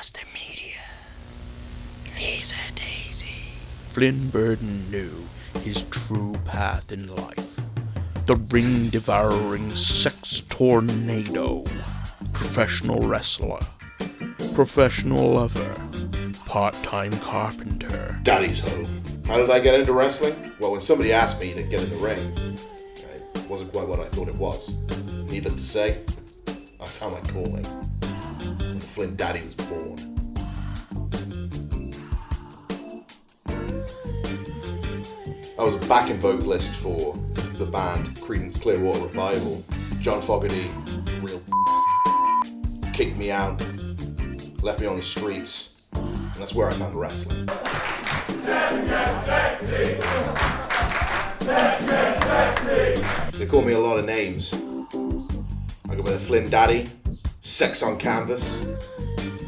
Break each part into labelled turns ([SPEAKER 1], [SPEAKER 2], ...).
[SPEAKER 1] Spinebuster Media. Liza, Daisey. Flynn Burden knew his true path in life. The ring-devouring sex tornado. Professional wrestler. Professional lover. Part-time carpenter.
[SPEAKER 2] Daddy's home. How did I get into wrestling? Well, when somebody asked me to get in the ring, it wasn't quite what I thought it was. Needless to say, I found my calling when Flynn Daddy was born. I was a backing vocalist for the band Creedence Clearwater Revival. John Fogerty, real kicked me out, left me on the streets, and that's where I found wrestling.
[SPEAKER 3] Let's get sexy! Let's get sexy!
[SPEAKER 2] They call me a lot of names. I go by the Flynn Daddy, Sex on Canvas,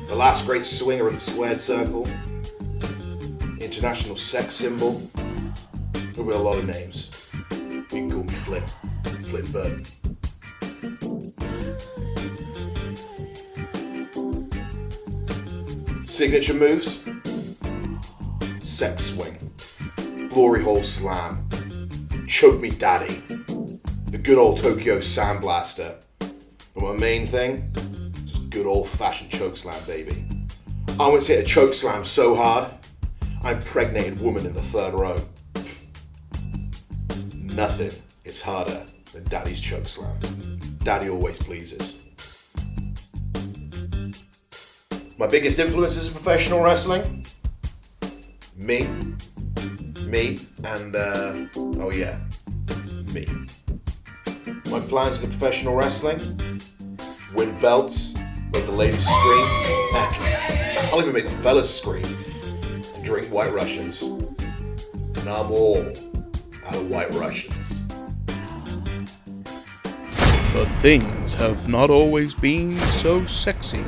[SPEAKER 2] the last great swinger of the squared circle, international sex symbol. There will be a lot of names. You can call me Flynn Burden. Signature moves: sex swing, glory hole slam, choke me daddy, the good old Tokyo sandblaster. But my main thing, just good old fashioned choke slam, baby. I once hit a choke slam so hard, I impregnated woman in the third row. Nothing is harder than Daddy's choke slam. Daddy always pleases. My biggest influences in professional wrestling? Me, and me. My plans in professional wrestling? Win belts, make the ladies scream. Heck, I'll even make the fellas scream and drink White Russians. And I'm all out of White Russians.
[SPEAKER 1] But things have not always been so sexy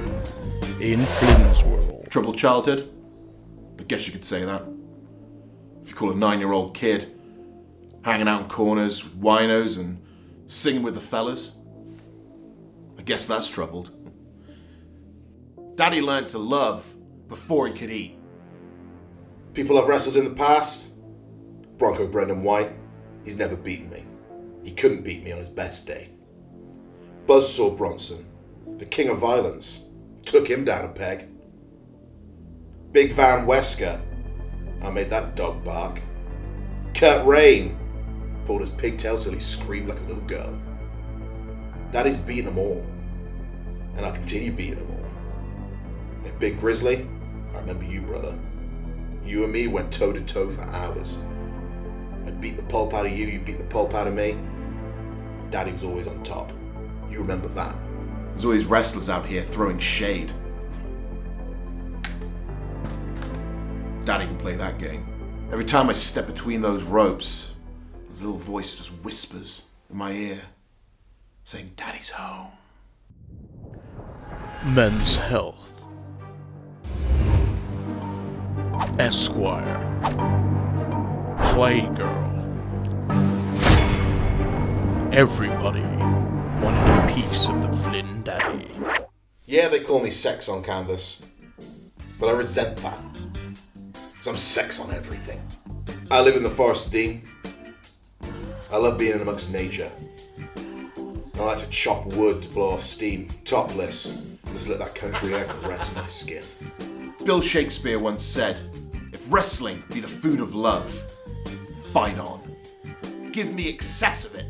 [SPEAKER 1] in Flynn's world.
[SPEAKER 2] Troubled childhood? I guess you could say that. If you call a 9-year-old kid hanging out in corners with winos and singing with the fellas, I guess that's troubled. Daddy learned to love before he could eat. People I've wrestled in the past? Bronco Brendan White, he's never beaten me. He couldn't beat me on his best day. Buzzsaw Bronson, the king of violence, took him down a peg. Big Van Wesker, I made that dog bark. Kurt Rain, pulled his pigtails till he screamed like a little girl. Daddy's beaten them all, and I'll continue beating them all. And Big Grizzly, I remember you, brother. You and me went toe to toe for hours. I beat the pulp out of you, you beat the pulp out of me. Daddy was always on top. You remember that. There's always wrestlers out here throwing shade. Daddy can play that game. Every time I step between those ropes, his little voice just whispers in my ear, saying, Daddy's home.
[SPEAKER 1] Men's Health. Esquire. Playgirl. Everybody wanted a piece of the Flynn Daddy.
[SPEAKER 2] Yeah, they call me Sex on Canvas, but I resent that, because I'm sex on everything. I live in the Forest of Dean. I love being in amongst nature. I like to chop wood to blow off steam, topless, just let that country air caress my skin. Bill Shakespeare once said, if wrestling be the food of love, fight on. Give me excess of it,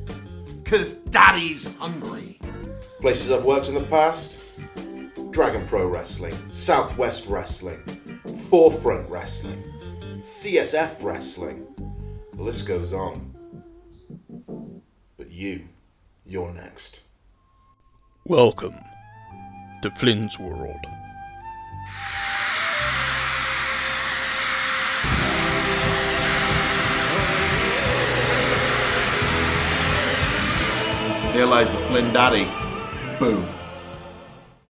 [SPEAKER 2] cause Daddy's hungry. Places I've worked in the past? Dragon Pro Wrestling, Southwest Wrestling, Forefront Wrestling, CSF Wrestling. The list goes on. But you're next.
[SPEAKER 1] Welcome to Flynn's world.
[SPEAKER 2] Here lies the Flynn Daddy. Boom.